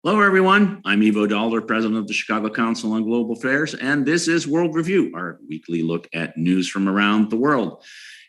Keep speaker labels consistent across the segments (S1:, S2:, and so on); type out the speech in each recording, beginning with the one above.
S1: Hello, everyone. I'm Ivo Daalder, president of the Chicago Council on Global Affairs, and this is World Review, our weekly look at news from around the world.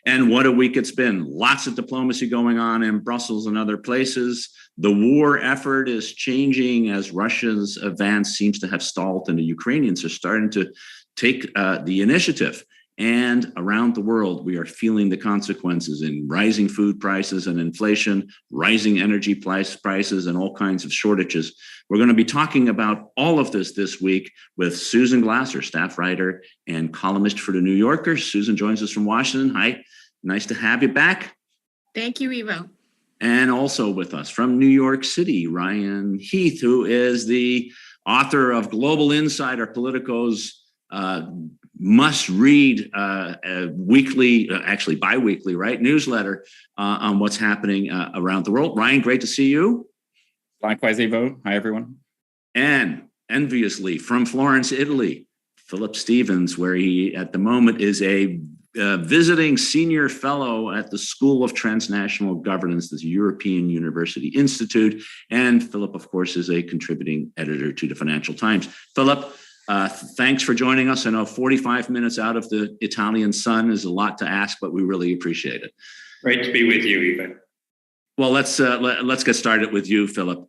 S1: And what a week it's been. Lots of diplomacy going on in Brussels and other places. The war effort is changing as Russia's advance seems to have stalled, and the Ukrainians are starting to take the initiative. And around the world, we are feeling the consequences in rising food prices and inflation, rising energy prices, and all kinds of shortages. We're going to be talking about all of this week with Susan Glasser, staff writer and columnist for The New Yorker. Susan joins us from Washington. Hi, nice to have you back.
S2: Thank you, Ivo.
S1: And also with us from New York City, Ryan Heath, who is the author of Global Insider, Politico's must-read weekly, actually bi-weekly, right, newsletter on what's happening around the world. Ryan, great to see you.
S3: Likewise, Ivo. Hi, everyone.
S1: And enviously from Florence, Italy, Philip Stevens, where he at the moment is a visiting senior fellow at the School of Transnational Governance, the European University Institute. And Philip, of course, is a contributing editor to the Financial Times. Philip, thanks for joining us. I know 45 minutes out of the Italian sun is a lot to ask, but we really appreciate it.
S4: Great to be with you, Ivo.
S1: Well, let's get started with you, Philip.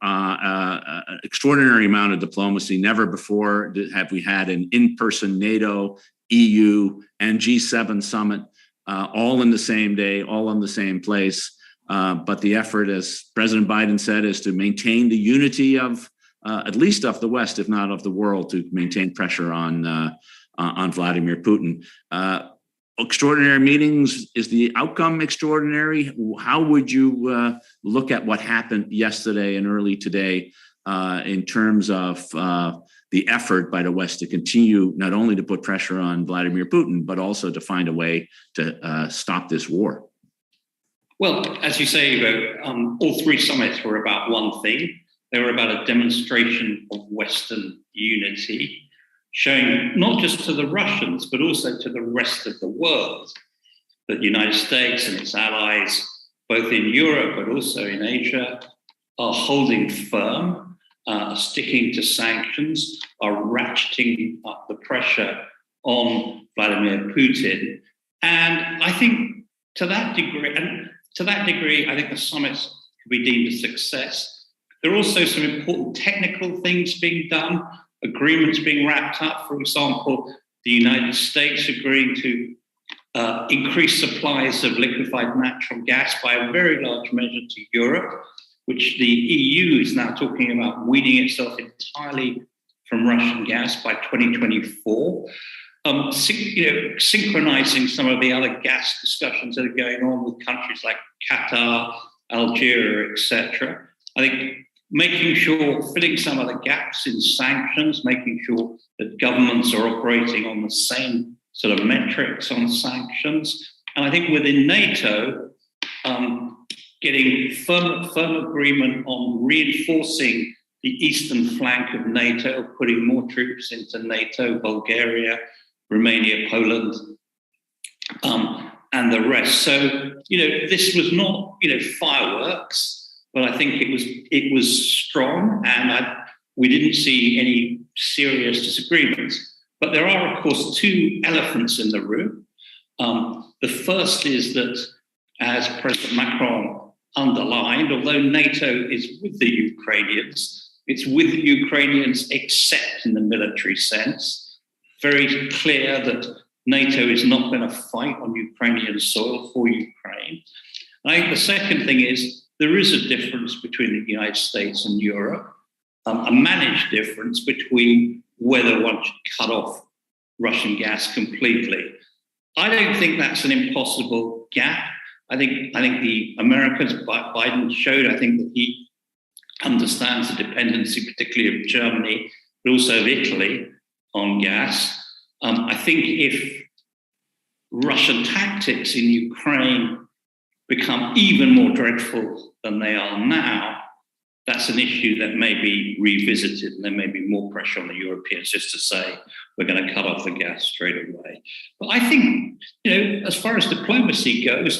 S1: Extraordinary amount of diplomacy. Never before have we had an in-person NATO, EU, and G7 summit all in the same day, all in the same place. But the effort, as President Biden said, is to maintain the unity of at least of the West, if not of the world, to maintain pressure on Vladimir Putin. Extraordinary meetings. Is the outcome extraordinary? How would you look at what happened yesterday and early today in terms of the effort by the West to continue not only to put pressure on Vladimir Putin, but also to find a way to stop this war?
S4: Well, as you say, Ivo, all three summits were about one thing. They were about a demonstration of Western unity, showing not just to the Russians, but also to the rest of the world, that the United States and its allies, both in Europe but also in Asia, are holding firm, sticking to sanctions, are ratcheting up the pressure on Vladimir Putin. And I think to that degree, I think the summits can be deemed a success. There are also some important technical things being done, agreements being wrapped up. For example, the United States agreeing to increase supplies of liquefied natural gas by a very large measure to Europe, which the EU is now talking about weaning itself entirely from Russian gas by 2024. Synchronizing some of the other gas discussions that are going on with countries like Qatar, Algeria, etc. I think making sure, filling some of the gaps in sanctions, making sure that governments are operating on the same sort of metrics on sanctions. And I think within NATO, getting firm agreement on reinforcing the eastern flank of NATO, putting more troops into NATO, Bulgaria, Romania, Poland, and the rest. So, this was not, fireworks, but I think it was strong, and we didn't see any serious disagreements. But there are, of course, two elephants in the room. The first is that, as President Macron underlined, although NATO is with the Ukrainians, it's with the Ukrainians except in the military sense. Very clear that NATO is not going to fight on Ukrainian soil for Ukraine. I think the second thing is, there is a difference between the United States and Europe, a managed difference between whether one should cut off Russian gas completely. I don't think that's an impossible gap. I think the Americans, Biden showed, I think that he understands the dependency, particularly of Germany, but also of Italy on gas. I think if Russian tactics in Ukraine become even more dreadful than they are now, that's an issue that may be revisited, and there may be more pressure on the Europeans just to say, we're going to cut off the gas straight away. But I think, as far as diplomacy goes,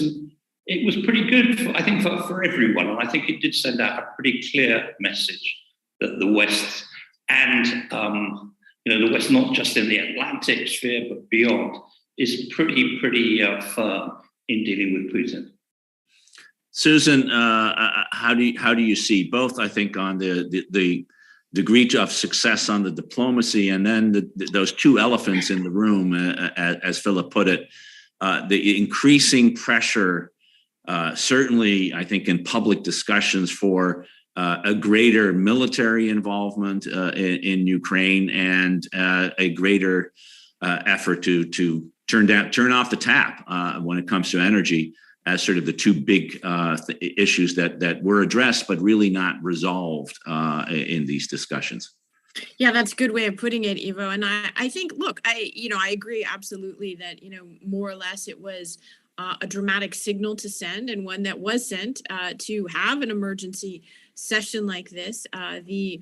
S4: it was pretty good, for everyone. And I think it did send out a pretty clear message that the West and the West, not just in the Atlantic sphere but beyond, is pretty firm in dealing with Putin.
S1: Susan, how do you see both? I think on the degree of success on the diplomacy, and then those two elephants in the room, as Philip put it, the increasing pressure, certainly I think in public discussions for a greater military involvement in Ukraine and a greater effort to turn off the tap when it comes to energy, as sort of the two big issues that were addressed but really not resolved in these discussions.
S2: Yeah, that's a good way of putting it, Ivo. And I think, look, I agree absolutely that, more or less it was a dramatic signal to send, and one that was sent to have an emergency session like this. The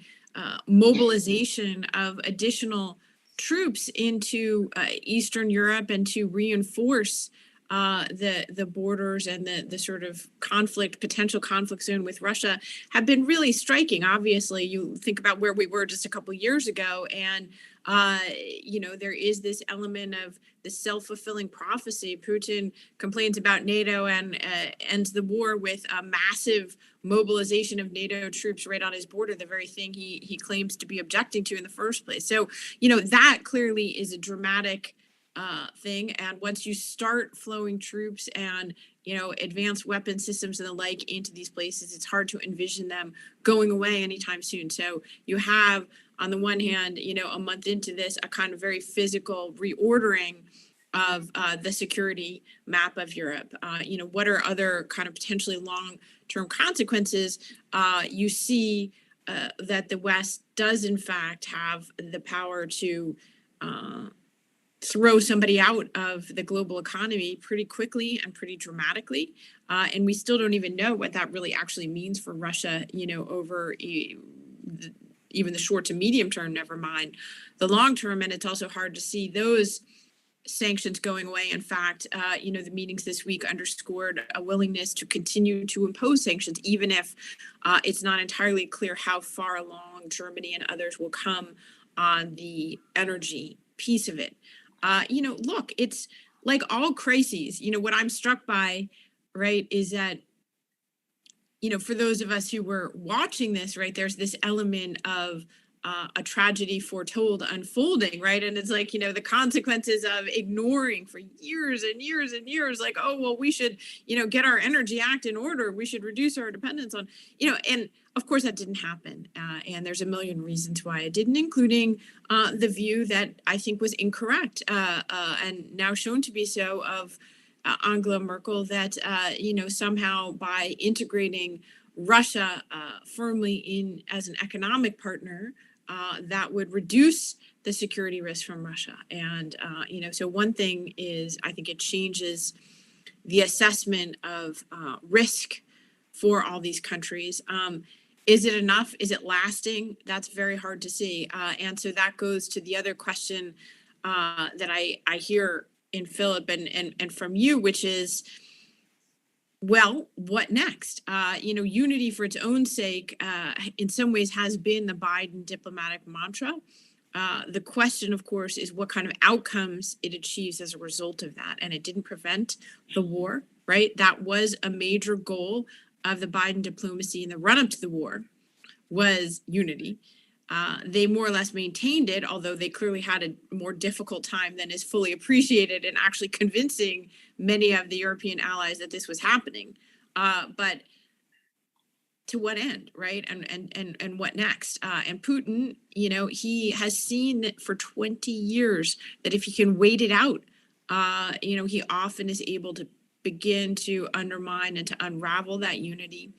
S2: mobilization of additional troops into Eastern Europe and to reinforce the borders and the sort of potential conflict zone with Russia have been really striking. Obviously, you think about where we were just a couple years ago, and there is this element of the self-fulfilling prophecy. Putin complains about NATO and ends the war with a massive mobilization of NATO troops right on his border, the very thing he claims to be objecting to in the first place. So, that clearly is a dramatic thing. And once you start flowing troops and, advanced weapon systems and the like into these places, it's hard to envision them going away anytime soon. So you have, on the one hand, a month into this, a kind of very physical reordering of the security map of Europe. What are other kind of potentially long-term consequences? You see that the West does, in fact, have the power to throw somebody out of the global economy pretty quickly and pretty dramatically. And we still don't even know what that really actually means for Russia, over even the short to medium term, never mind the long term. And it's also hard to see those sanctions going away. In fact, the meetings this week underscored a willingness to continue to impose sanctions, even if it's not entirely clear how far along Germany and others will come on the energy piece of it. Look, it's like all crises. What I'm struck by, right, is that, for those of us who were watching this, right, there's this element of a tragedy foretold unfolding, right? And it's like, the consequences of ignoring for years and years and years, like, oh, well, we should, get our Energy Act in order. We should reduce our dependence on, and of course that didn't happen. And there's a million reasons why it didn't, including the view that I think was incorrect and now shown to be so of Angela Merkel, that, somehow by integrating Russia firmly in as an economic partner, that would reduce the security risk from Russia. And, so one thing is, I think it changes the assessment of risk for all these countries. Is it enough? Is it lasting? That's very hard to see. And so that goes to the other question that I hear in Philip and from you, which is, well, what next? Unity for its own sake, in some ways, has been the Biden diplomatic mantra. The question, of course, is what kind of outcomes it achieves as a result of that. And it didn't prevent the war, right? That was a major goal of the Biden diplomacy in the run-up to the war, was unity. They more or less maintained it, although they clearly had a more difficult time than is fully appreciated in actually convincing many of the European allies that this was happening. But to what end, right? And what next? And Putin, he has seen that for 20 years that if he can wait it out, he often is able to begin to undermine and to unravel that unity.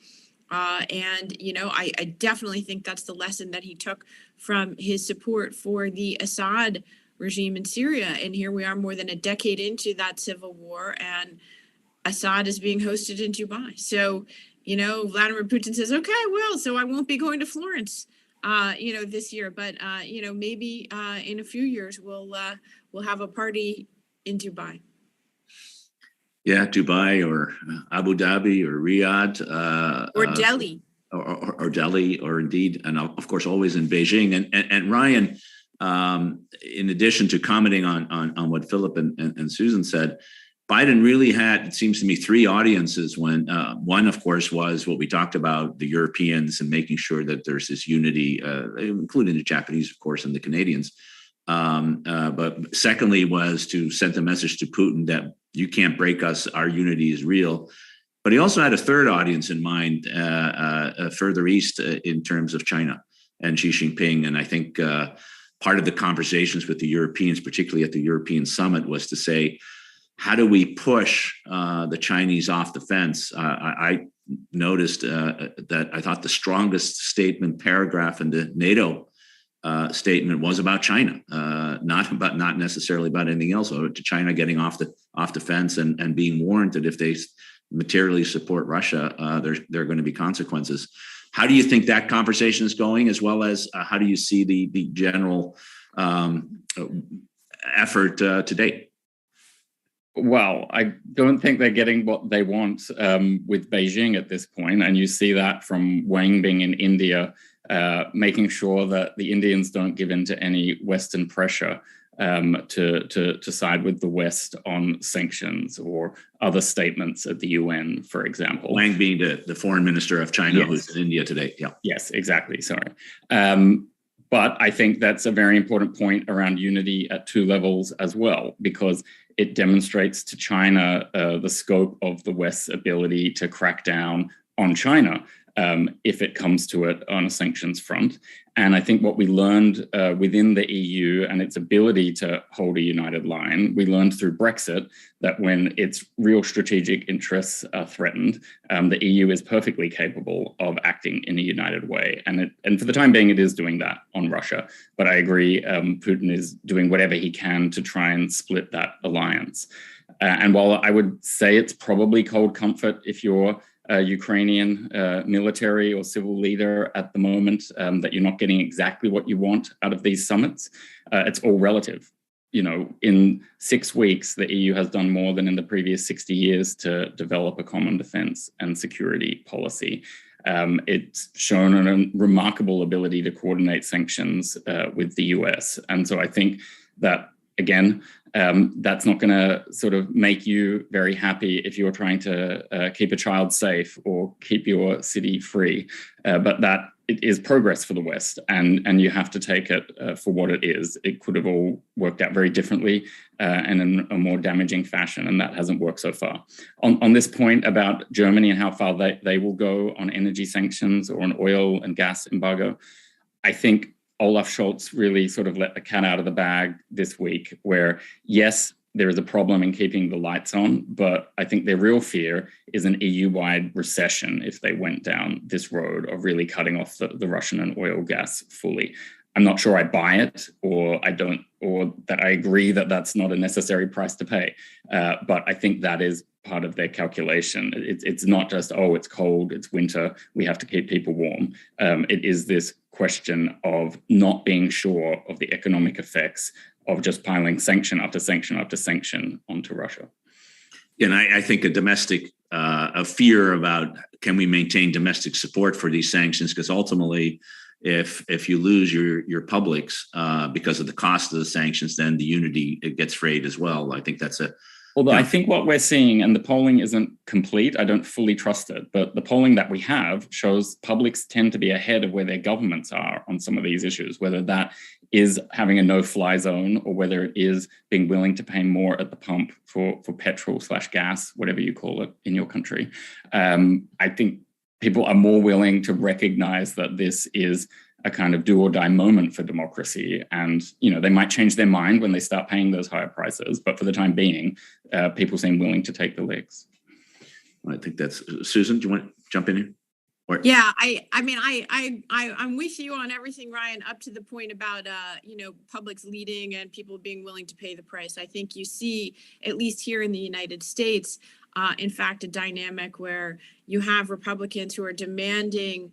S2: I definitely think that's the lesson that he took from his support for the Assad regime in Syria. And here we are more than a decade into that civil war, and Assad is being hosted in Dubai. So, Vladimir Putin says, okay, well, so I won't be going to Florence, this year, but, maybe in a few years we'll have a party in Dubai.
S1: Yeah, Dubai or Abu Dhabi or Riyadh.
S2: Or Delhi.
S1: or Delhi, or indeed, and of course, always in Beijing. And Ryan, in addition to commenting on what Philip and Susan said, Biden really had, it seems to me, three audiences. When one, of course, was what we talked about, the Europeans, and making sure that there's this unity, including the Japanese, of course, and the Canadians. But secondly was to send the message to Putin that you can't break us, our unity is real. But he also had a third audience in mind, further east, in terms of China and Xi Jinping. And I think part of the conversations with the Europeans, particularly at the European summit, was to say, how do we push the Chinese off the fence? I noticed that I thought the strongest statement paragraph in the NATO statement was about China, not necessarily about anything else, or to China getting off the fence and being warned that if they materially support Russia, there are going to be consequences. How do you think that conversation is going, as well as how do you see the general effort to date?
S3: Well, I don't think they're getting what they want with Beijing at this point. And you see that from Wang being in India, making sure that the Indians don't give in to any Western pressure to side with the West on sanctions or other statements at the UN, for example.
S1: Wang being the foreign minister of China, yes, who's in India today. Yeah. Yes,
S3: exactly. Sorry. But I think that's a very important point around unity at two levels as well, because it demonstrates to China the scope of the West's ability to crack down on China if it comes to it on a sanctions front. And I think what we learned within the EU and its ability to hold a united line, we learned through Brexit that when its real strategic interests are threatened, the EU is perfectly capable of acting in a united way. And for the time being, it is doing that on Russia. But I agree, Putin is doing whatever he can to try and split that alliance. And while I would say it's probably cold comfort if you're Ukrainian military or civil leader at the moment, that you're not getting exactly what you want out of these summits, it's all relative. You know, in 6 weeks, the EU has done more than in the previous 60 years to develop a common defense and security policy. It's shown a remarkable ability to coordinate sanctions with the US. And so I think that, again, that's not going to sort of make you very happy if you're trying to keep a child safe or keep your city free, but that it is progress for the West, and you have to take it for what it is. It could have all worked out very differently and in a more damaging fashion, and that hasn't worked so far. On this point about Germany and how far they will go on energy sanctions or an oil and gas embargo, I think Olaf Scholz really sort of let the cat out of the bag this week, where, yes, there is a problem in keeping the lights on, but I think their real fear is an EU-wide recession if they went down this road of really cutting off the Russian and oil gas fully. I'm not sure I buy it, or that I agree that that's not a necessary price to pay. But I think that is part of their calculation. It's not just, oh, it's cold, it's winter, we have to keep people warm. It is this question of not being sure of the economic effects of just piling sanction after sanction after sanction onto Russia.
S1: And I think a fear about, can we maintain domestic support for these sanctions? Because ultimately, if you lose your publics because of the cost of the sanctions, then the unity, it gets frayed as well. I think that's
S3: Although I think what we're seeing, and the polling isn't complete, I don't fully trust it, but the polling that we have shows publics tend to be ahead of where their governments are on some of these issues, whether that is having a no-fly zone or whether it is being willing to pay more at the pump for petrol/gas, whatever you call it in your country. I think people are more willing to recognize that this is a kind of do or die moment for democracy. And, you know, they might change their mind when they start paying those higher prices. But for the time being, people seem willing to take the licks.
S1: I think that's, Susan, do you want to jump in here? Or?
S2: Yeah, I'm with you on everything, Ryan, up to the point about, publics leading and people being willing to pay the price. I think you see, at least here in the United States, in fact, a dynamic where you have Republicans who are demanding,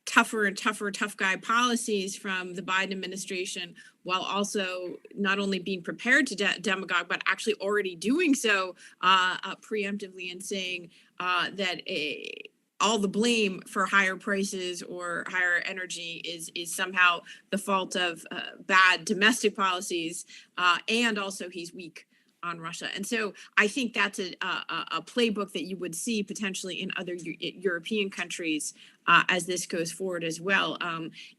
S2: tougher and tougher tough guy policies from the Biden administration, while also not only being prepared to demagogue, but actually already doing so preemptively and saying that all the blame for higher prices or higher energy is somehow the fault of bad domestic policies, and also he's weak on Russia. And so I think that's a playbook that you would see potentially in other European countries as this goes forward as well.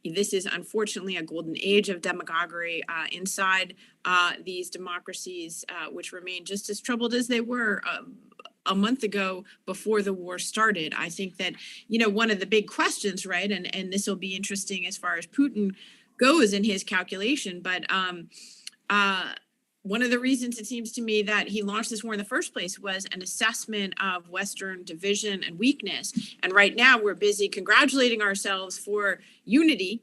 S2: This is unfortunately a golden age of demagoguery inside these democracies, which remain just as troubled as they were a month ago before the war started. I think that, one of the big questions, right, and this will be interesting as far as Putin goes in his calculation, but one of the reasons it seems to me that he launched this war in the first place was an assessment of Western division and weakness. And right now we're busy congratulating ourselves for unity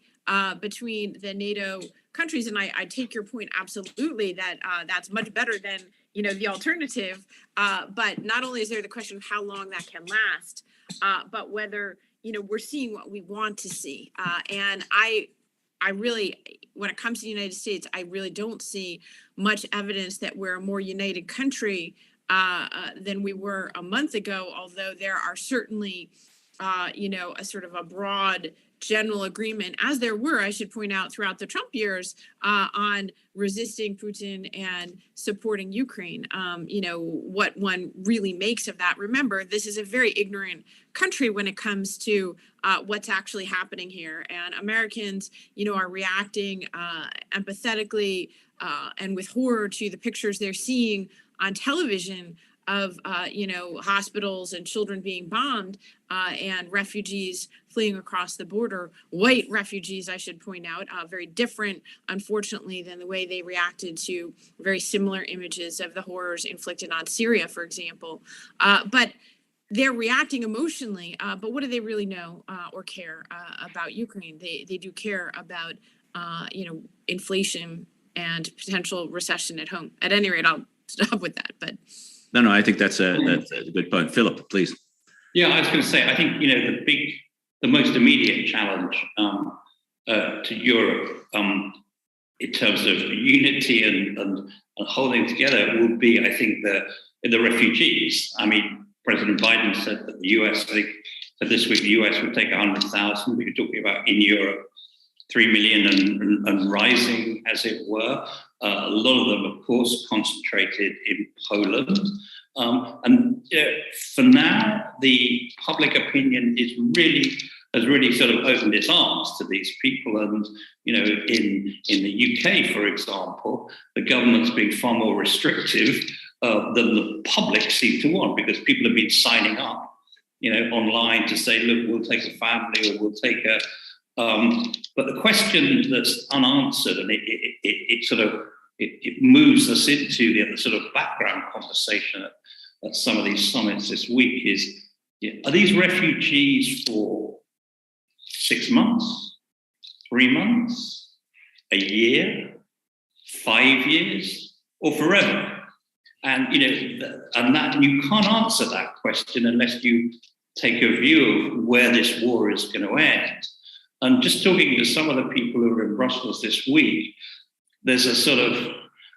S2: between the NATO countries. And I take your point absolutely that that's much better than the alternative. But not only is there the question of how long that can last, but whether we're seeing what we want to see. And I really, when it comes to the United States, I really don't see much evidence that we're a more united country than we were a month ago, although there are certainly, a sort of a broad general agreement, as there were, I should point out, throughout the Trump years on resisting Putin and supporting Ukraine. What one really makes of that. Remember, this is a very ignorant country when it comes to what's actually happening here. And Americans, are reacting empathetically and with horror to the pictures they're seeing on television of, hospitals and children being bombed and refugees fleeing across the border, white refugees, I should point out, very different, unfortunately, than the way they reacted to very similar images of the horrors inflicted on Syria, for example. But they're reacting emotionally, but what do they really know or care about Ukraine? They do care about, inflation and potential recession at home. At any rate, I'll stop with that. But
S1: no, I think that's a good point. Philip, please.
S4: Yeah, I was going to say, I think the most immediate challenge to Europe in terms of unity and holding together will be, I think, the refugees. I mean, President Biden said that the US, I think, that this week the US would take 100,000. We were talking about in Europe 3 million and rising, as it were. A lot of them, of course, concentrated in Poland. For now, the public opinion has really sort of opened its arms to these people. And, in the UK, for example, the government's been far more restrictive than the public seem to want, because people have been signing up, online to say, look, we'll take a family or we'll take a... but the question that's unanswered, and it moves us into the sort of background conversation at some of these summits this week is, are these refugees for 6 months, 3 months, a year, 5 years, or forever? And, that you can't answer that question unless you take a view of where this war is going to end. And just talking to some of the people who are in Brussels this week, there's a sort of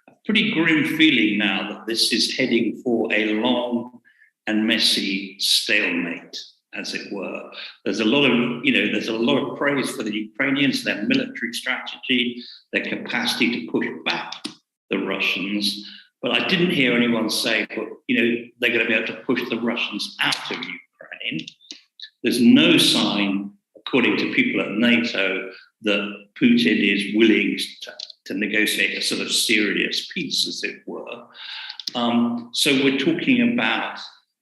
S4: a pretty grim feeling now that this is heading for a long and messy stalemate, as it were. There's a lot of praise for the Ukrainians, their military strategy, their capacity to push back the Russians. But I didn't hear anyone say, but they're going to be able to push the Russians out of Ukraine. There's no sign, according to people at NATO, that Putin is willing to negotiate a sort of serious peace, as it were. So we're talking about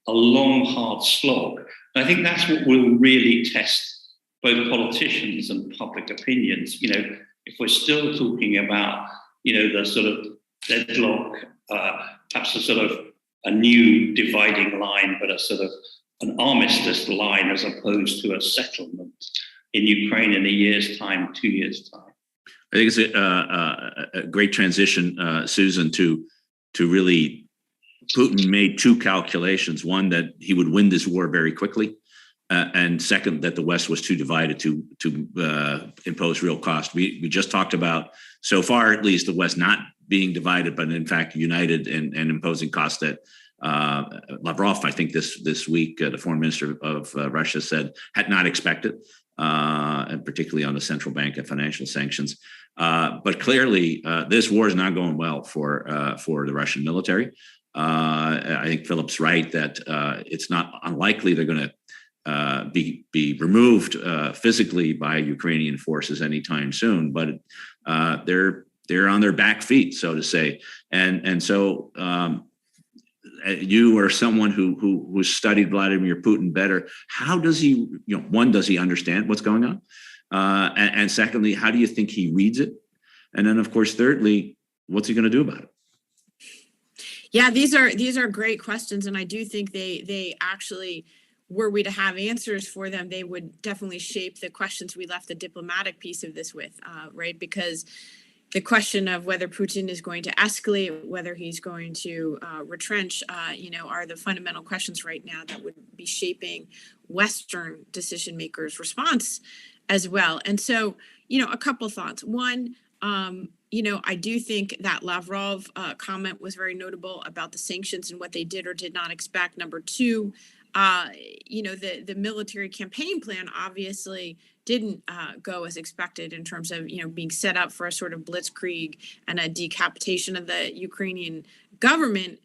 S4: a long, hard slog. And I think that's what will really test both politicians and public opinions. If we're still talking about, the sort of deadlock, perhaps a sort of a new dividing line, but a sort of an armistice line as opposed to a settlement in Ukraine in a year's time, 2 years' time.
S1: I think it's a great transition, Susan, to really, Putin made two calculations. One, that he would win this war very quickly. And second, that the West was too divided to impose real cost. We just talked about, so far at least, the West not being divided, but in fact united and imposing costs that Lavrov, I think this week, the foreign minister of Russia said had not expected, and particularly on the central bank and financial sanctions. But clearly, this war is not going well for the Russian military. I think Philip's right that it's not unlikely they're going to be removed physically by Ukrainian forces anytime soon, but they're on their back feet, so to say, and so you are someone who studied Vladimir Putin better. How does he, one, does he understand what's going on, and secondly, how do you think he reads it, and then of course, thirdly, what's he going to do about it?
S2: Yeah, these are great questions, and I do think they actually, were we to have answers for them, they would definitely shape the questions we left the diplomatic piece of this with, right? Because the question of whether Putin is going to escalate, whether he's going to retrench, are the fundamental questions right now that would be shaping Western decision makers' response as well. And so, a couple thoughts. One, I do think that Lavrov comment was very notable about the sanctions and what they did or did not expect. Number two, the military campaign plan obviously didn't go as expected in terms of, being set up for a sort of blitzkrieg and a decapitation of the Ukrainian government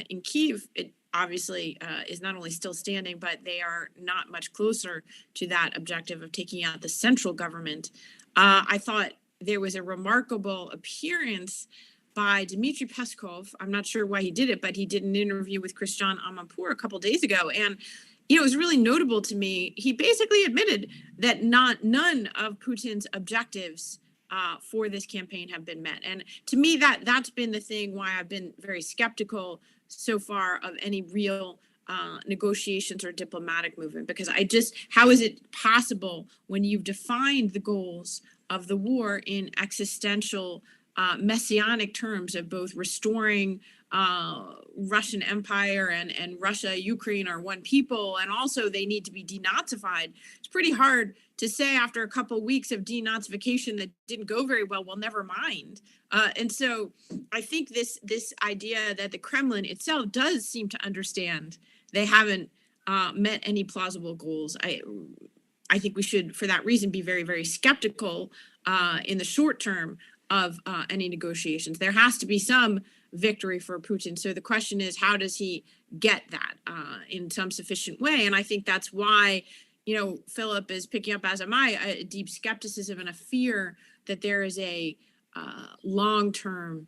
S2: in Kyiv. It obviously is not only still standing, but they are not much closer to that objective of taking out the central government. I thought there was a remarkable appearance by Dmitry Peskov. I'm not sure why he did it, but he did an interview with Christian Amanpour a couple days ago. And, it was really notable to me. He basically admitted that none of Putin's objectives for this campaign have been met. And to me, that's been the thing why I've been very skeptical so far of any real negotiations or diplomatic movement, because how is it possible when you've defined the goals of the war in existential messianic terms of both restoring Russian Empire and Russia, Ukraine are one people, and also they need to be denazified. It's pretty hard to say after a couple of weeks of denazification that didn't go very well, never mind. And so I think this idea that the Kremlin itself does seem to understand they haven't met any plausible goals. I think we should, for that reason, be very, very skeptical in the short term of any negotiations. There has to be some victory for Putin. So the question is, how does he get that in some sufficient way? And I think that's why, Philip is picking up, as am I, a deep skepticism and a fear that there is a long-term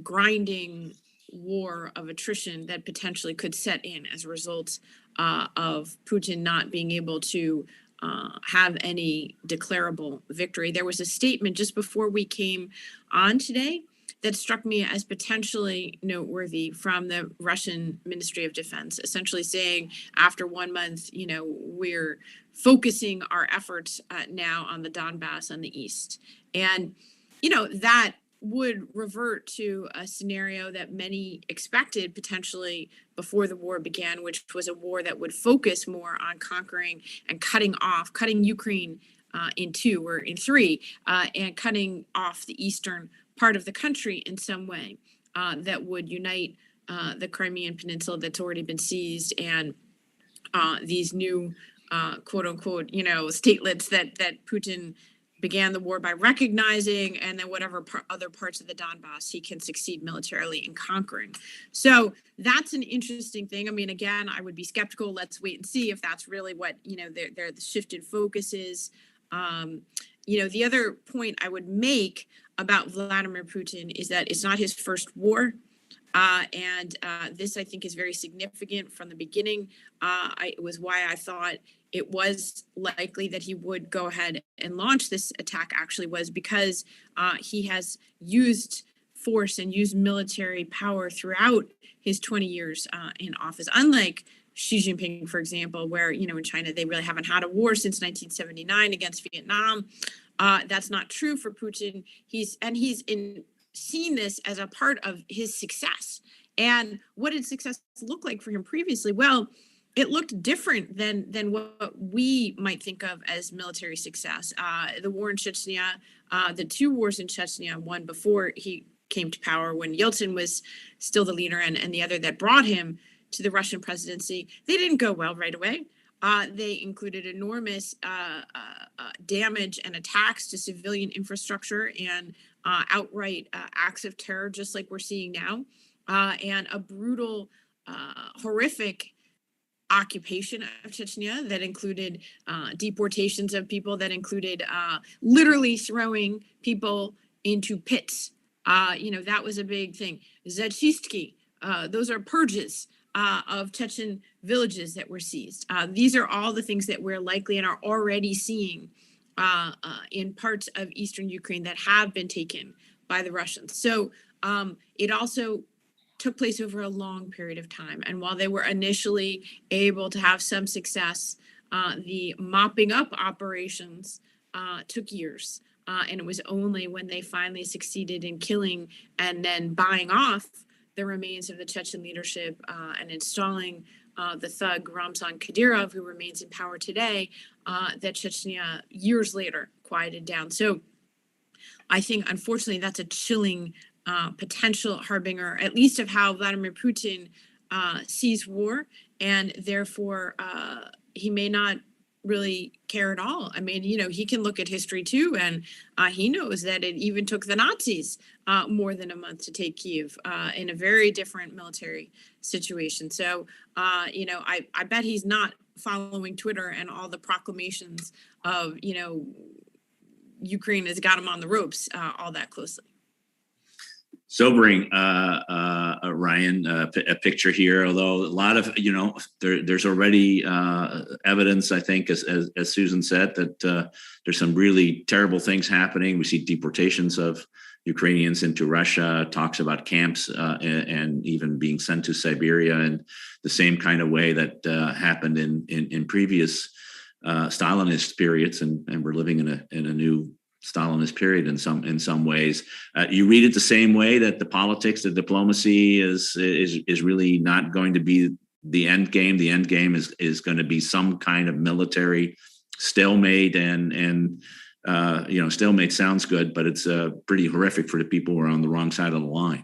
S2: grinding war of attrition that potentially could set in as a result of Putin not being able to have any declarable victory. There was a statement just before we came on today that struck me as potentially noteworthy from the Russian Ministry of Defense, essentially saying after 1 month, we're focusing our efforts now on the Donbass and the East. And, that would revert to a scenario that many expected potentially before the war began, which was a war that would focus more on conquering and cutting Ukraine in two or in three, and cutting off the eastern part of the country in some way that would unite the Crimean Peninsula that's already been seized and these new quote unquote, statelets that Putin began the war by recognizing, and then whatever other parts of the Donbass he can succeed militarily in conquering. So that's an interesting thing. I mean, again, I would be skeptical. Let's wait and see if that's really what, the shifted focus is. The other point I would make about Vladimir Putin is that it's not his first war. And this, I think, is very significant from the beginning. It was why I thought it was likely that he would go ahead and launch this attack, actually, was because he has used force and used military power throughout his 20 years in office. Unlike Xi Jinping, for example, where, in China, they really haven't had a war since 1979 against Vietnam. That's not true for Putin. He's seen this as a part of his success. And what did success look like for him previously? Well, it looked different than what we might think of as military success. The war in Chechnya, the two wars in Chechnya, one before he came to power when Yeltsin was still the leader, and the other that brought him to the Russian presidency, they didn't go well right away. They included enormous damage and attacks to civilian infrastructure and outright acts of terror, just like we're seeing now, and a brutal, horrific occupation of Chechnya that included deportations of people, that included literally throwing people into pits. That was a big thing. Zachistki, those are purges of Chechen villages that were seized. These are all the things that we're likely and are already seeing in parts of eastern Ukraine that have been taken by the Russians. So it also took place over a long period of time. And while they were initially able to have some success, the mopping up operations took years. And it was only when they finally succeeded in killing and then buying off the remains of the Chechen leadership and installing the thug Ramzan Kadyrov, who remains in power today, that Chechnya years later quieted down. So I think, unfortunately, that's a chilling potential harbinger, at least of how Vladimir Putin sees war, and therefore he may not really care at all. I mean, he can look at history too, and he knows that it even took the Nazis more than a month to take Kyiv in a very different military situation. So, I bet he's not following Twitter and all the proclamations of, Ukraine has got him on the ropes all that closely.
S1: Sobering, Ryan, a picture here, although a lot of, there's already evidence, I think, as Susan said, that there's some really terrible things happening. We see deportations of Ukrainians into Russia, talks about camps and even being sent to Siberia in the same kind of way that happened in previous Stalinist periods, and we're living in a new Stalinist period in some ways. You read it the same way, that the politics, the diplomacy is really not going to be the end game. The end game is going to be some kind of military stalemate, and stalemate sounds good, but it's pretty horrific for the people who are on the wrong side of the line.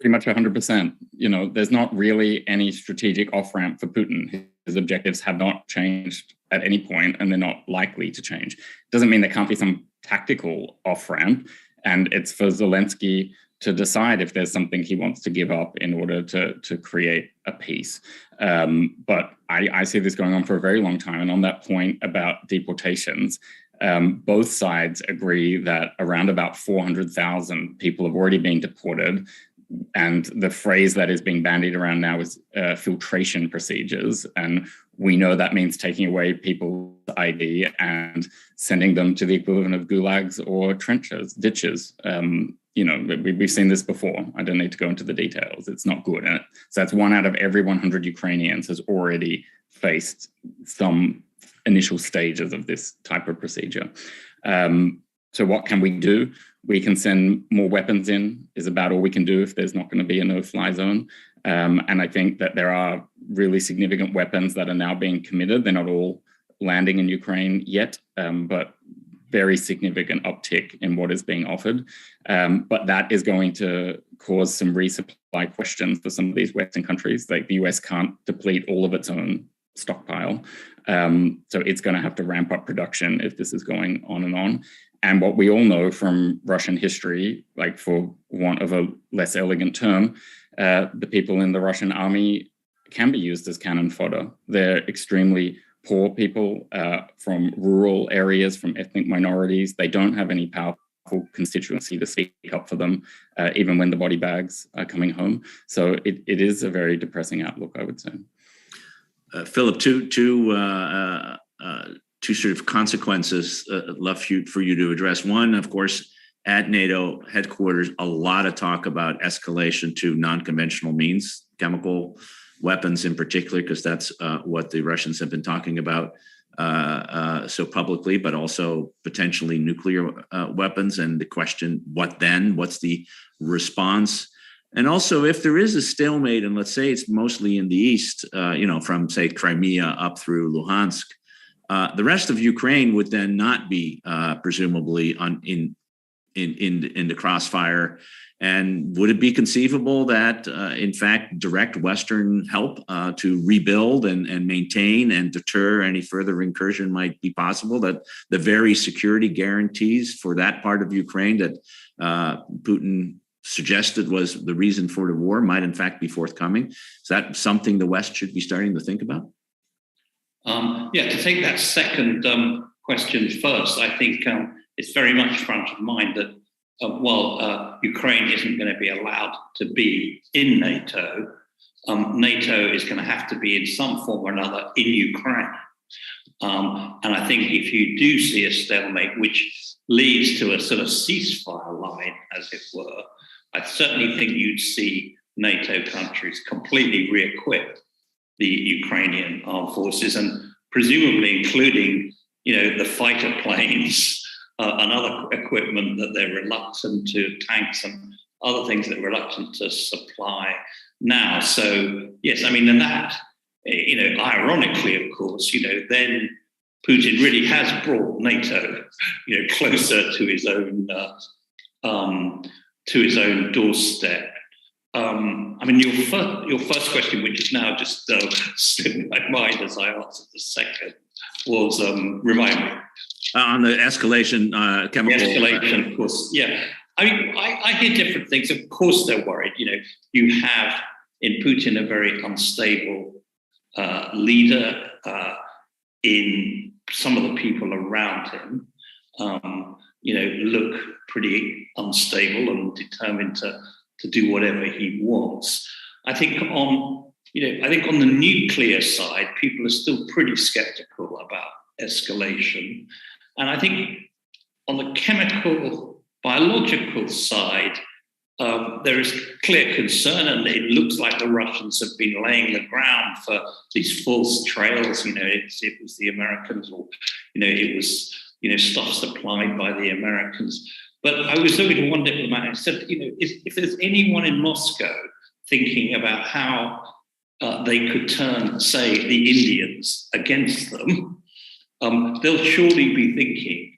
S3: Pretty much 100%. There's not really any strategic off-ramp for Putin. His objectives have not changed at any point, and they're not likely to change. Doesn't mean there can't be some tactical off-ramp, and it's for Zelensky to decide if there's something he wants to give up in order to create a peace. But I see this going on for a very long time. And on that point about deportations, both sides agree that around about 400,000 people have already been deported. And the phrase that is being bandied around now is filtration procedures. And we know that means taking away people's ID and sending them to the equivalent of gulags or ditches. We've seen this before. I don't need to go into the details. It's not good. So that's 1 out of every 100 Ukrainians has already faced some initial stages of this type of procedure. So what can we do? We can send more weapons in, is about all we can do if there's not going to be a no-fly zone. And I think that there are really significant weapons that are now being committed. They're not all landing in Ukraine yet, but very significant uptick in what is being offered. But that is going to cause some resupply questions for some of these Western countries. Like the US can't deplete all of its own stockpile. So it's going to have to ramp up production if this is going on and on. And what we all know from Russian history, like for want of a less elegant term, the people in the Russian army can be used as cannon fodder. They're extremely poor people from rural areas, from ethnic minorities. They don't have any powerful constituency to speak up for them, even when the body bags are coming home. So it is a very depressing outlook, I would say.
S1: Philip, two sort of consequences left for you to address. One, of course, at NATO headquarters, a lot of talk about escalation to non-conventional means, chemical weapons in particular, because that's what the Russians have been talking about so publicly, but also potentially nuclear weapons. And the question, what then? What's the response? And also, if there is a stalemate, and let's say it's mostly in the east, from, say, Crimea up through Luhansk, the rest of Ukraine would then not be presumably in the crossfire. And would it be conceivable that, in fact, direct Western help to rebuild and maintain and deter any further incursion might be possible? That the very security guarantees for that part of Ukraine that Putin suggested was the reason for the war might, in fact, be forthcoming? Is that something the West should be starting to think about?
S4: To take that second question first, I think it's very much front of mind that while Ukraine isn't going to be allowed to be in NATO, NATO is going to have to be in some form or another in Ukraine. And I think if you do see a stalemate, which leads to a sort of ceasefire line, as it were, I certainly think you'd see NATO countries completely re-equip the Ukrainian armed forces, and presumably including, the fighter planes and other equipment that they're reluctant to, tanks and other things that they're reluctant to supply now. So yes, I mean, and that, ironically, of course, then Putin really has brought NATO, closer to his own doorstep. I mean, your first question, which is now just slipped my mind as I answered the second, was remind me.
S1: On the escalation, chemical.
S4: The escalation, of course. Yeah. I mean, I hear different things. Of course, they're worried. You have in Putin a very unstable leader. In some of the people around him, look pretty unstable and determined to do whatever he wants. I think on the nuclear side, people are still pretty skeptical about escalation. And I think on the chemical, biological side, there is clear concern, and it looks like the Russians have been laying the ground for these false trails. It was the Americans, or it was stuff supplied by the Americans. But I was talking to one diplomat and said, if there's anyone in Moscow thinking about how they could turn, say, the Indians against them, they'll surely be thinking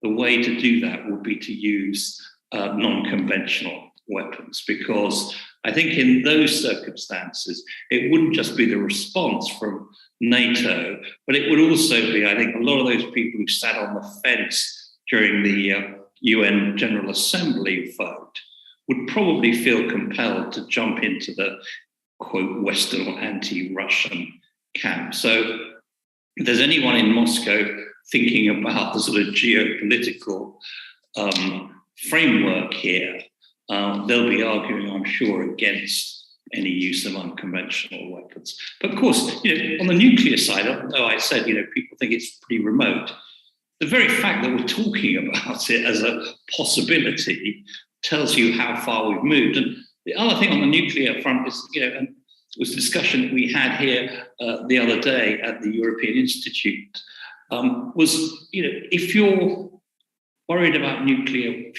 S4: the way to do that would be to use non-conventional weapons, because I think in those circumstances, it wouldn't just be the response from NATO, but it would also be, I think, a lot of those people who sat on the fence during the UN General Assembly vote would probably feel compelled to jump into the, quote, Western or anti-Russian camp. So if there's anyone in Moscow thinking about the sort of geopolitical framework here, they'll be arguing, I'm sure, against any use of unconventional weapons. But of course, on the nuclear side, although I said, people think it's pretty remote, the very fact that we're talking about it as a possibility tells you how far we've moved. And the other thing on the nuclear front is, and it was a discussion that we had here the other day at the European Institute, was, if you're worried about nuclear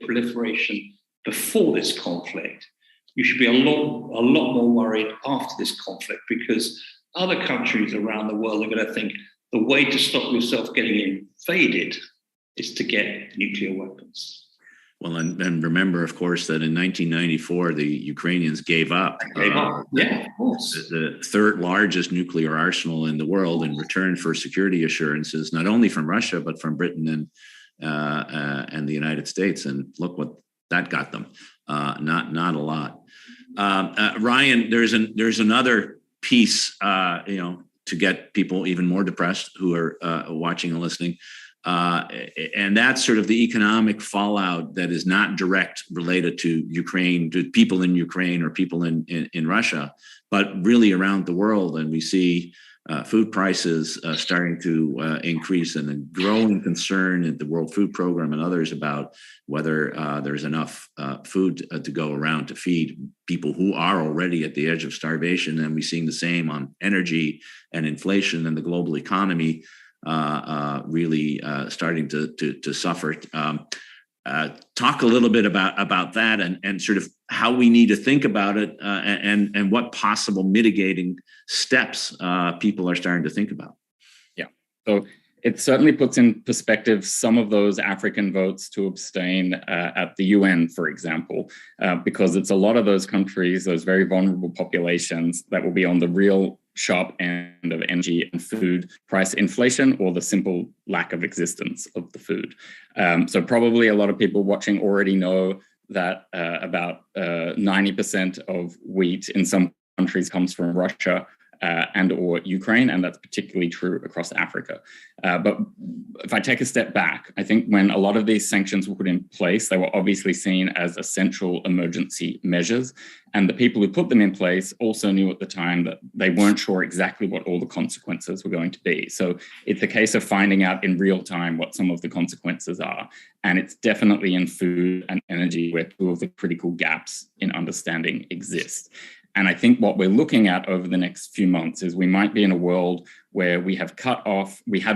S4: proliferation before this conflict, you should be a lot more worried after this conflict, because other countries around the world are going to think the way to stop yourself getting invaded is to get nuclear weapons.
S1: Well, and remember, of course, that in 1994, the Ukrainians gave up.
S4: Yeah, of course.
S1: The third largest nuclear arsenal in the world in return for security assurances, not only from Russia, but from Britain and the United States. And look what that got them. Not a lot. Ryan, there's another piece, to get people even more depressed who are watching and listening. And that's sort of the economic fallout that is not direct related to Ukraine, to people in Ukraine or people in Russia, but really around the world. And we see food prices starting to increase, and a growing concern at the World Food Program and others about whether there's enough food to go around to feed people who are already at the edge of starvation. And we're seeing the same on energy and inflation, and the global economy really starting to suffer. Talk a little bit about that and sort of how we need to think about it, and what possible mitigating steps people are starting to think about.
S3: Yeah. So it certainly puts in perspective some of those African votes to abstain at the UN, for example, because it's a lot of those countries, those very vulnerable populations that will be on the real sharp end of energy and food price inflation or the simple lack of existence of the food. So probably a lot of people watching already know that about 90% of wheat in some countries comes from Russia and or Ukraine, and that's particularly true across Africa. But if I take a step back, I think when a lot of these sanctions were put in place, they were obviously seen as essential emergency measures. And the people who put them in place also knew at the time that they weren't sure exactly what all the consequences were going to be. So it's a case of finding out in real time what some of the consequences are. And it's definitely in food and energy where two of the critical gaps in understanding exist. And I think what we're looking at over the next few months is we might be in a world where we have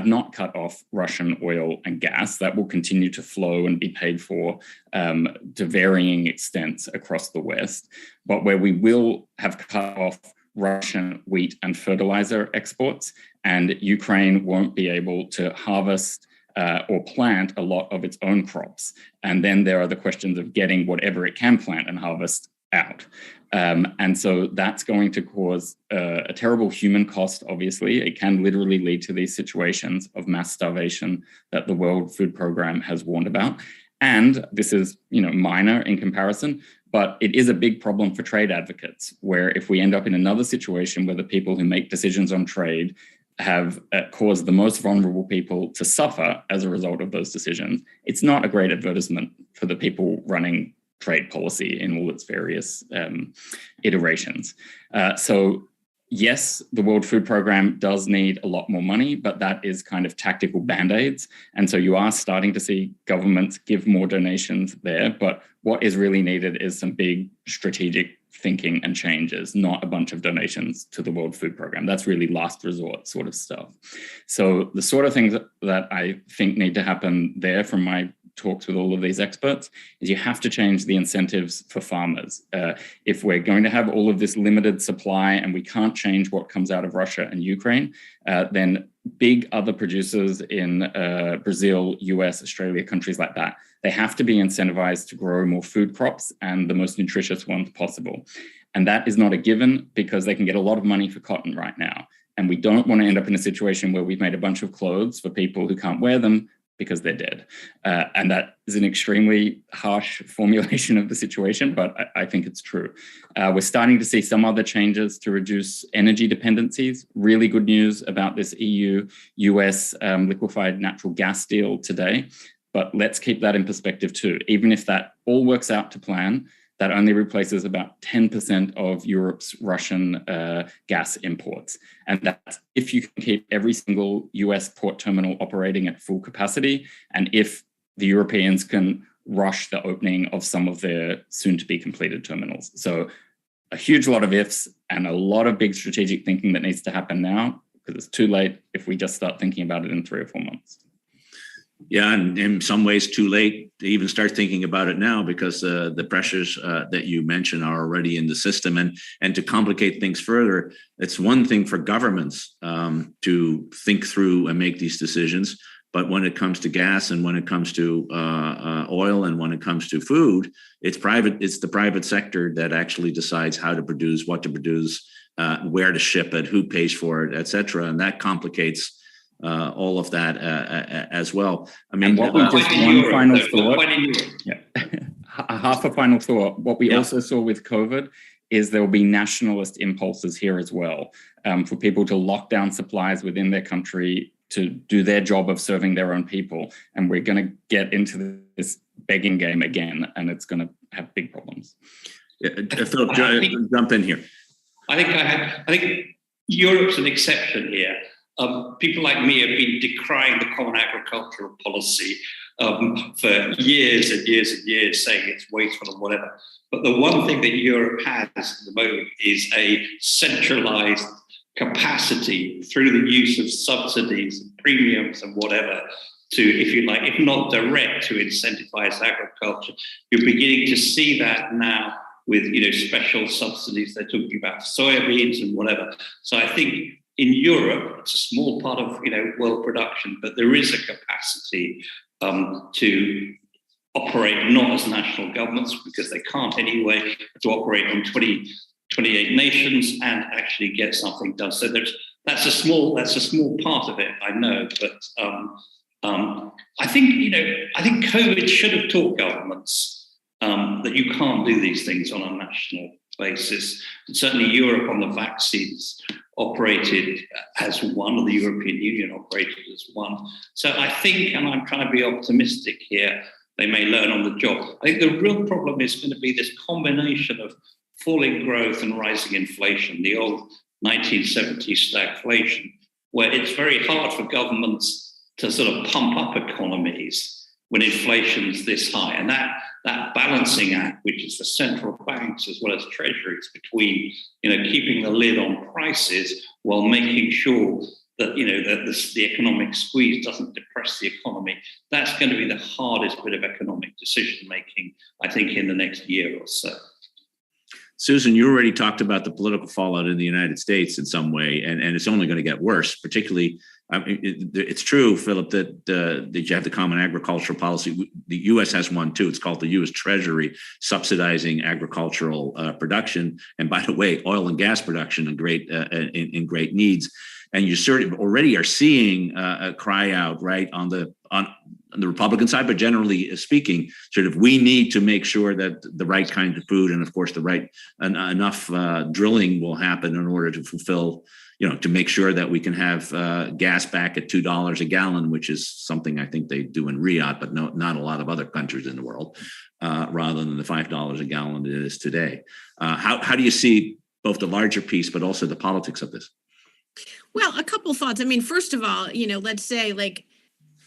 S3: not cut off Russian oil and gas. That will continue to flow and be paid for to varying extents across the West, but where we will have cut off Russian wheat and fertilizer exports, and Ukraine won't be able to harvest or plant a lot of its own crops. And then there are the questions of getting whatever it can plant and harvest out. And so that's going to cause a terrible human cost, obviously. It can literally lead to these situations of mass starvation that the World Food Programme has warned about. And this is, minor in comparison, but it is a big problem for trade advocates, where if we end up in another situation where the people who make decisions on trade have caused the most vulnerable people to suffer as a result of those decisions, it's not a great advertisement for the people running trade policy in all its various iterations. So yes, the World Food Programme does need a lot more money, but that is kind of tactical band-aids. And so you are starting to see governments give more donations there. But what is really needed is some big strategic thinking and changes, not a bunch of donations to the World Food Programme. That's really last resort sort of stuff. So the sort of things that I think need to happen there from my talks with all of these experts is you have to change the incentives for farmers. If we're going to have all of this limited supply and we can't change what comes out of Russia and Ukraine, then big other producers in Brazil, US, Australia, countries like that, they have to be incentivized to grow more food crops and the most nutritious ones possible. And that is not a given because they can get a lot of money for cotton right now. And we don't want to end up in a situation where we've made a bunch of clothes for people who can't wear them because they're dead. And that is an extremely harsh formulation of the situation, but I think it's true. We're starting to see some other changes to reduce energy dependencies. Really good news about this EU-US liquefied natural gas deal today. But let's keep that in perspective too. Even if that all works out to plan, that only replaces about 10% of Europe's Russian gas imports. And that's if you can keep every single US port terminal operating at full capacity, and if the Europeans can rush the opening of some of their soon-to-be completed terminals. So a huge lot of ifs and a lot of big strategic thinking that needs to happen now, because it's too late if we just start thinking about it in 3 or 4 months.
S1: Yeah, and in some ways too late to even start thinking about it now, because the pressures that you mentioned are already in the system. And to complicate things further, it's one thing for governments to think through and make these decisions. But when it comes to gas and when it comes to oil and when it comes to food, it's the private sector that actually decides how to produce, what to produce, where to ship it, who pays for it, et cetera. And that complicates all of that as well. I mean,
S3: what we just one final thought. Yeah. Half a final thought. What we also saw with COVID is there will be nationalist impulses here as well, for people to lock down supplies within their country to do their job of serving their own people. And we're going to get into this begging game again, and it's going to have big problems.
S1: Philip, jump in here.
S4: I think Europe's an exception here. People like me have been decrying the common agricultural policy for years and years and years, saying it's wasteful and whatever. But the one thing that Europe has at the moment is a centralized capacity through the use of subsidies and premiums and whatever to, if you like, if not direct, to incentivize agriculture. You're beginning to see that now with, special subsidies they're talking about soybeans and whatever. So I think in Europe, it's a small part of world production, but there is a capacity to operate not as national governments, because they can't anyway, to operate on 28 nations and actually get something done. So that's a small part of it, I know, but I think COVID should have taught governments that you can't do these things on a national basis. And certainly Europe on the vaccines operated as one, or the European Union operated as one. So I think, and I'm trying to be optimistic here, they may learn on the job. I think the real problem is going to be this combination of falling growth and rising inflation, the old 1970s stagflation, where it's very hard for governments to sort of pump up economies when inflation's this high. And that balancing act, which is the central banks as well as treasuries, between keeping the lid on prices while making sure that that the economic squeeze doesn't depress the economy, that's going to be the hardest bit of economic decision making, I think, in the next year or so.
S1: Susan, you already talked about the political fallout in the United States in some way, and it's only going to get worse. Particularly, it's true, Philip, that you have the Common Agricultural Policy. The U.S. has one too. It's called the U.S. Treasury, subsidizing agricultural production, and by the way, oil and gas production in great needs. And you sort of already are seeing a cry out, right, on the Republican side, but generally speaking, sort of, we need to make sure that the right kind of food and, of course, the right enough drilling will happen in order to fulfill, to make sure that we can have gas back at $2 a gallon, which is something I think they do in Riyadh, but not a lot of other countries in the world, rather than the $5 a gallon it is today. How do you see both the larger piece, but also the politics of this?
S2: Well, a couple thoughts. I mean, first of all, let's say, like,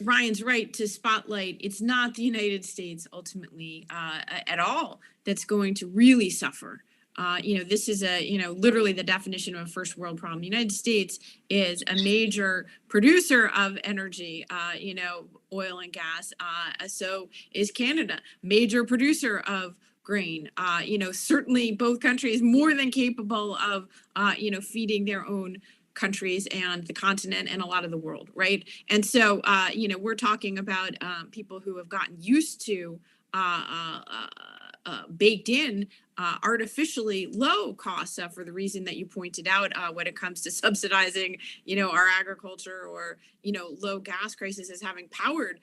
S2: Ryan's right to spotlight, it's not the United States ultimately at all that's going to really suffer. This is literally the definition of a first world problem. The United States is a major producer of energy, oil and gas. So is Canada, major producer of grain. Certainly both countries more than capable of, feeding their own countries and the continent and a lot of the world, right? And so, we're talking about people who have gotten used to baked in artificially low costs for the reason that you pointed out when it comes to subsidizing, our agriculture, or, low gas prices as having powered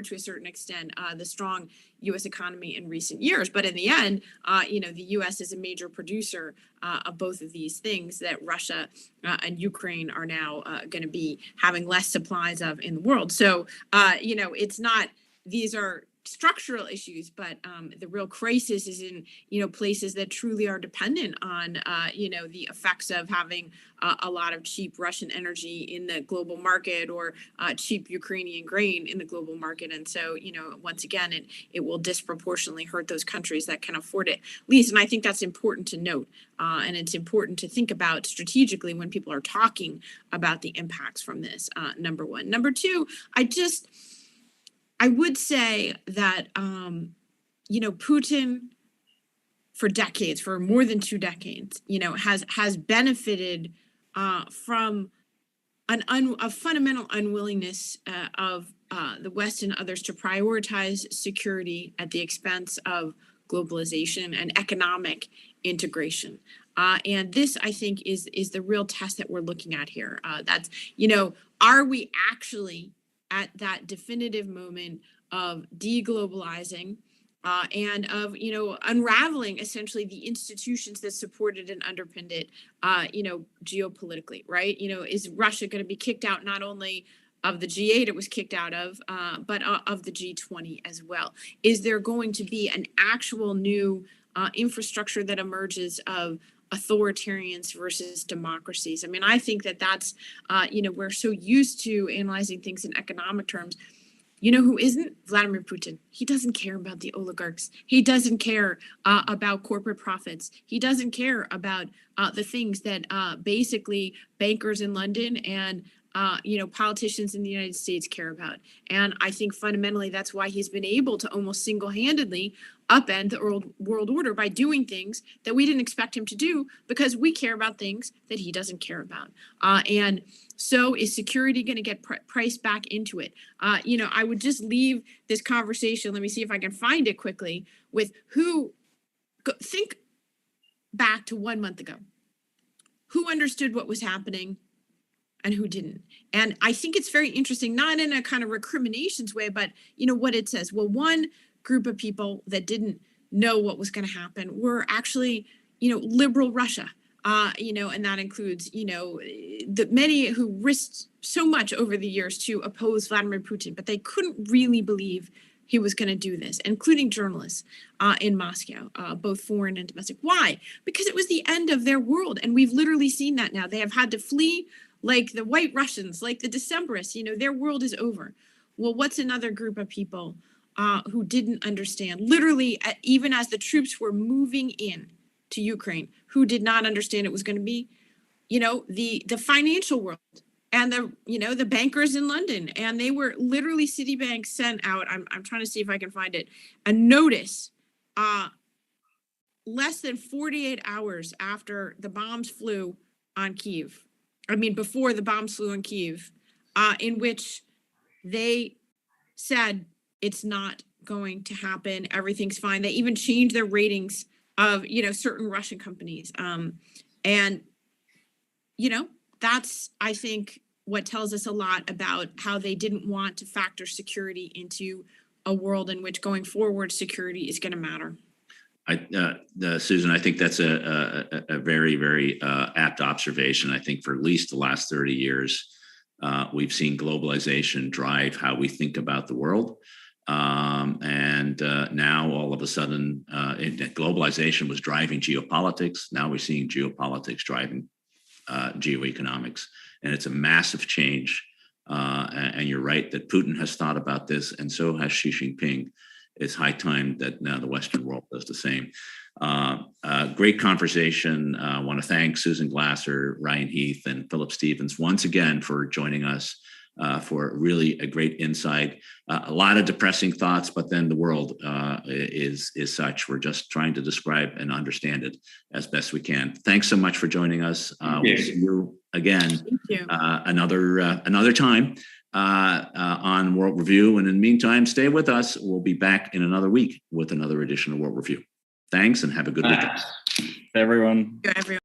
S2: to a certain extent the strong U.S. economy in recent years. But in the end, the U.S. is a major producer of both of these things that Russia and Ukraine are now going to be having less supplies of in the world. So, it's not, these are structural issues, but the real crisis is in places that truly are dependent on the effects of having a lot of cheap Russian energy in the global market, or cheap Ukrainian grain in the global market. And so once again, it will disproportionately hurt those countries that can afford it least. And I think that's important to note, and it's important to think about strategically when people are talking about the impacts from this. Number one. Number two, I would say that, Putin, for decades, for more than 2 decades, has benefited from a fundamental unwillingness of the West and others to prioritize security at the expense of globalization and economic integration. And this, I think, is the real test that we're looking at here. That's, are we actually at that definitive moment of deglobalizing and of, unraveling essentially the institutions that supported and underpinned it, geopolitically, right? Is Russia going to be kicked out not only of the G8 it was kicked out of, but of the G20 as well? Is there going to be an actual new infrastructure that emerges of authoritarians versus democracies? I mean, I think that's, we're so used to analyzing things in economic terms. Who isn't? Vladimir Putin. He doesn't care about the oligarchs. He doesn't care about corporate profits. He doesn't care about the things that basically bankers in London and politicians in the United States care about. And I think fundamentally that's why he's been able to almost single-handedly upend the world order by doing things that we didn't expect him to do, because we care about things that he doesn't care about. And so is security going to get priced back into it? I would just leave this conversation, let me see if I can find it quickly, with think back to 1 month ago. Who understood what was happening and who didn't? And I think it's very interesting, not in a kind of recriminations way, but what it says. Well, one group of people that didn't know what was going to happen were actually, liberal Russia. And that includes, the many who risked so much over the years to oppose Vladimir Putin, but they couldn't really believe he was going to do this, including journalists in Moscow, both foreign and domestic. Why? Because it was the end of their world. And we've literally seen that now. They have had to flee like the White Russians, like the Decembrists. Their world is over. Well, what's another group of people who didn't understand, literally, even as the troops were moving in to Ukraine, who did not understand it was going to be, the financial world and the bankers in London. And they were literally, Citibank sent out, I'm trying to see if I can find it, a notice less than 48 hours after the bombs flew on Kyiv. Before the bombs flew on Kyiv, in which they said it's not going to happen. Everything's fine. They even changed their ratings of, certain Russian companies. That's, I think, what tells us a lot about how they didn't want to factor security into a world in which going forward security is going to matter.
S1: Susan, I think that's a very, very apt observation. I think for at least the last 30 years, we've seen globalization drive how we think about the world. And now all of a sudden, globalization was driving geopolitics. Now we're seeing geopolitics driving geoeconomics. And it's a massive change. And you're right that Putin has thought about this, and so has Xi Jinping. It's high time that now the Western world does the same. Great conversation. I want to thank Susan Glasser, Ryan Heath, and Philip Stevens once again for joining us for really a great insight. A lot of depressing thoughts, but then the world is such. We're just trying to describe and understand it as best we can. Thanks so much for joining us. We'll see you again another time on World Review. And in the meantime, stay with us. We'll be back in another week with another edition of World Review. Thanks, and have a good weekend.
S3: Everyone.
S2: Everyone.